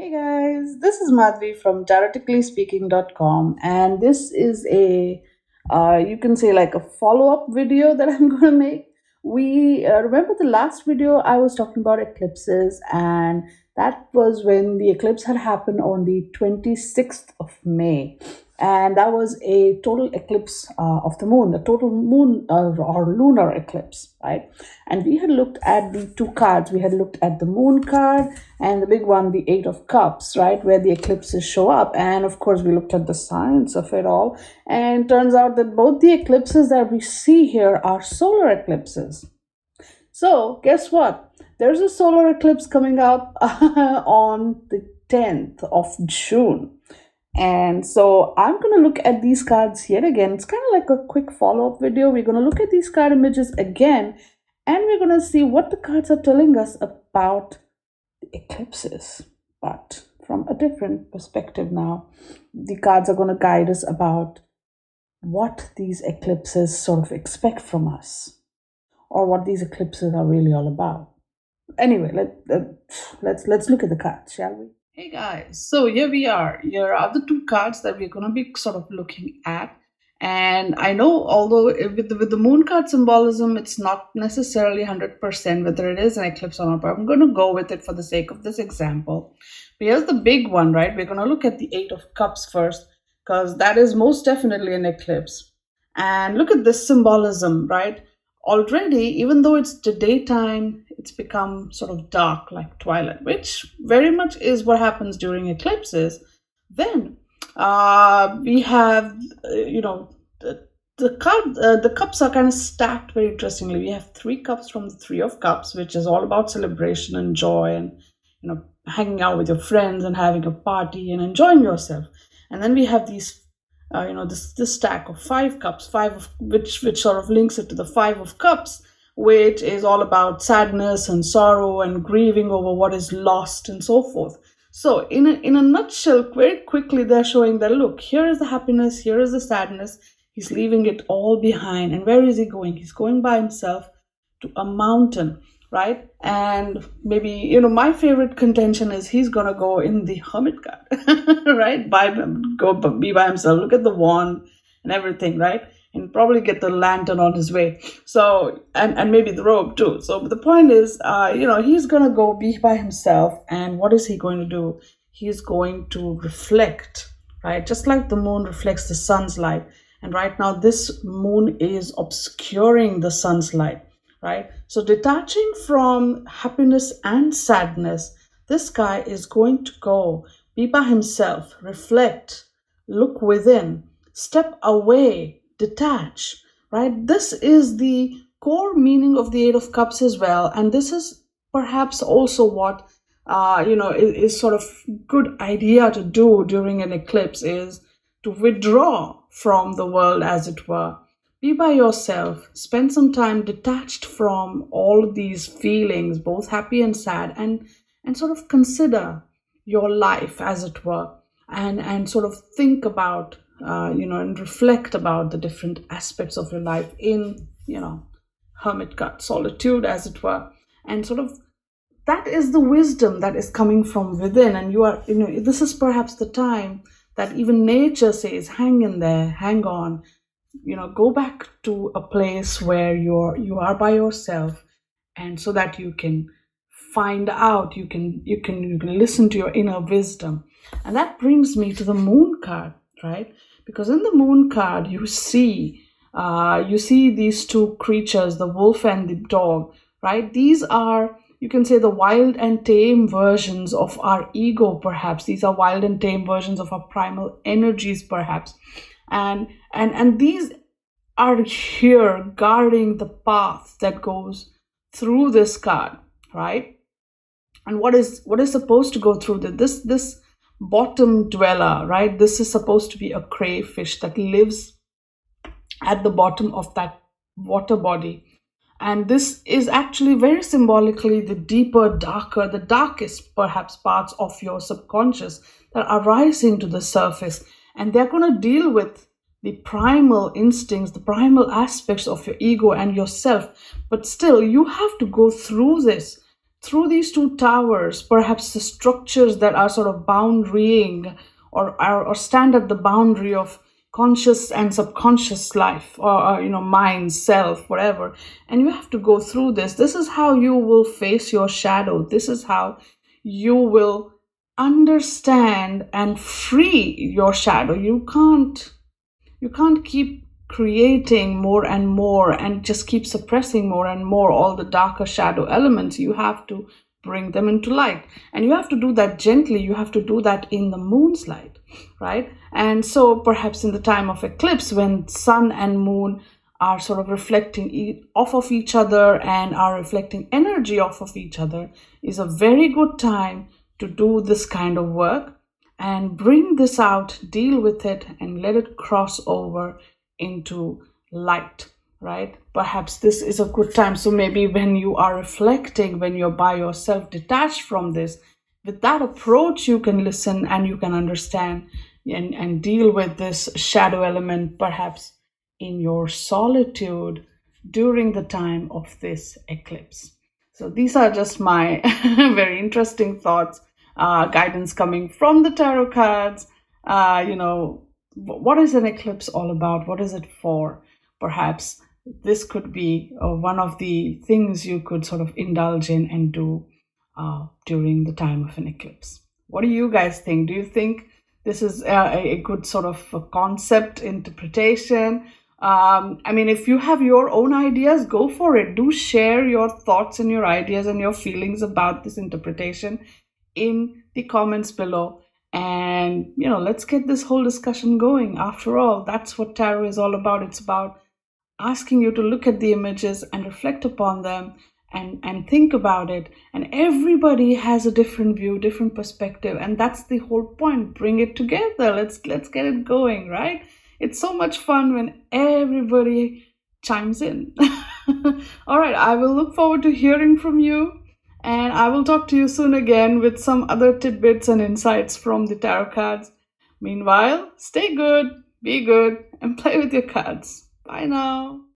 Hey guys, this is Madhvi from TaroticallySpeaking.com, and this is a you can say like a follow-up video that I'm going to make. We remember the last video I was talking about eclipses, and that was when the eclipse had happened on the 26th of May, and that was a total eclipse of the moon, the total moon or lunar eclipse, right? And we had looked at the two cards. We had looked at the moon card and the big one, the Eight of Cups, right, where the eclipses show up. And of course, we looked at the science of it all. And turns out that both the eclipses that we see here are solar eclipses. So, guess what? There's a solar eclipse coming up on the 10th of June. And so I'm going to look at these cards yet again. It's kind of like a quick follow-up video. We're going to look at these card images again, and we're going to see what the cards are telling us about eclipses, but from a different perspective now. The cards are going to guide us about what these eclipses sort of expect from us, or what these eclipses are really all about. Anyway, let's look at the cards, shall we? Hey guys, so here we are. Here are the two cards that we're going to be sort of looking at. And I know, although with the moon card symbolism, it's not necessarily 100% whether it is an eclipse or not, but I'm going to go with it for the sake of this example. But here's the big one, right? We're going to look at the Eight of Cups first, because that is most definitely an eclipse. And look at this symbolism, right? Already, even though it's the daytime, it's become sort of dark like twilight, which very much is what happens during eclipses. Then we have, the cups are kind of stacked very interestingly. We have three cups from the Three of Cups, which is all about celebration and joy and, hanging out with your friends and having a party and enjoying yourself. And then we have these this stack of five cups, five of which sort of links it to the Five of Cups, which is all about sadness and sorrow and grieving over what is lost and so forth. So in a nutshell, very quickly they're showing that, look, here is the happiness, here is the sadness. He's leaving it all behind. And where is he going? He's going by himself to a mountain, right? And maybe, my favorite contention is he's gonna go in the hermit card, right? Be by himself, look at the wand and everything, right? And probably get the lantern on his way. So, and maybe the robe too. So the point is, he's gonna go be by himself. And what is he going to do? He's going to reflect, right? Just like the moon reflects the sun's light. And right now, this moon is obscuring the sun's light, right? So detaching from happiness and sadness, this guy is going to go be by himself, reflect, look within, step away, detach, right? This is the core meaning of the Eight of Cups as well. And this is perhaps also what, is sort of good idea to do during an eclipse, is to withdraw from the world, as it were. Be by yourself, spend some time detached from all of these feelings, both happy and sad, and sort of consider your life, as it were, and sort of think about, and reflect about the different aspects of your life in, hermit card, solitude, as it were. And sort of that is the wisdom that is coming from within. And you are, this is perhaps the time that even nature says, hang in there, hang on, go back to a place where you are by yourself, and so that you can find out, you can listen to your inner wisdom. And that brings me to the moon card, right? Because in the moon card, you see these two creatures, the wolf and the dog, right? These are, you can say, the wild and tame versions of our ego, perhaps. These are wild and tame versions of our primal energies, perhaps. And these are here guarding the path that goes through this card, right? And what is supposed to go through this bottom dweller, right? This is supposed to be a crayfish that lives at the bottom of that water body. And this is actually very symbolically the deeper, darker, the darkest perhaps parts of your subconscious that are rising to the surface. And they're going to deal with the primal instincts, the primal aspects of your ego and yourself. But still, you have to go through this through these two towers, perhaps the structures that are sort of boundarying or stand at the boundary of conscious and subconscious life, or mind, self, whatever. And you have to go through this. This is how you will face your shadow. This is how you will understand and free your shadow. You can't keep creating more and more and just keep suppressing more and more all the darker shadow elements. You have to bring them into light, and you have to do that gently. You have to do that in the moon's light, right? And so perhaps in the time of eclipse, when sun and moon are sort of reflecting off of each other and are reflecting energy off of each other, is a very good time to do this kind of work and bring this out, deal with it, and let it cross over into light, right? Perhaps this is a good time. So maybe when you are reflecting, when you're by yourself, detached from this, with that approach, you can listen and you can understand and deal with this shadow element, perhaps in your solitude during the time of this eclipse. So these are just my very interesting thoughts, guidance coming from the tarot cards. What is an eclipse all about? What is it for? Perhaps this could be one of the things you could sort of indulge in and do during the time of an eclipse. What do you guys think? Do you think this is a good sort of a concept interpretation? If you have your own ideas, go for it. Do share your thoughts and your ideas and your feelings about this interpretation in the comments below. And, let's get this whole discussion going. After all, that's what tarot is all about. It's about asking you to look at the images and reflect upon them and think about it. And everybody has a different view, different perspective. And that's the whole point. Bring it together. Let's get it going, right? It's so much fun when everybody chimes in. All right, I will look forward to hearing from you. And I will talk to you soon again with some other tidbits and insights from the tarot cards. Meanwhile, stay good, be good, and play with your cards. Bye now.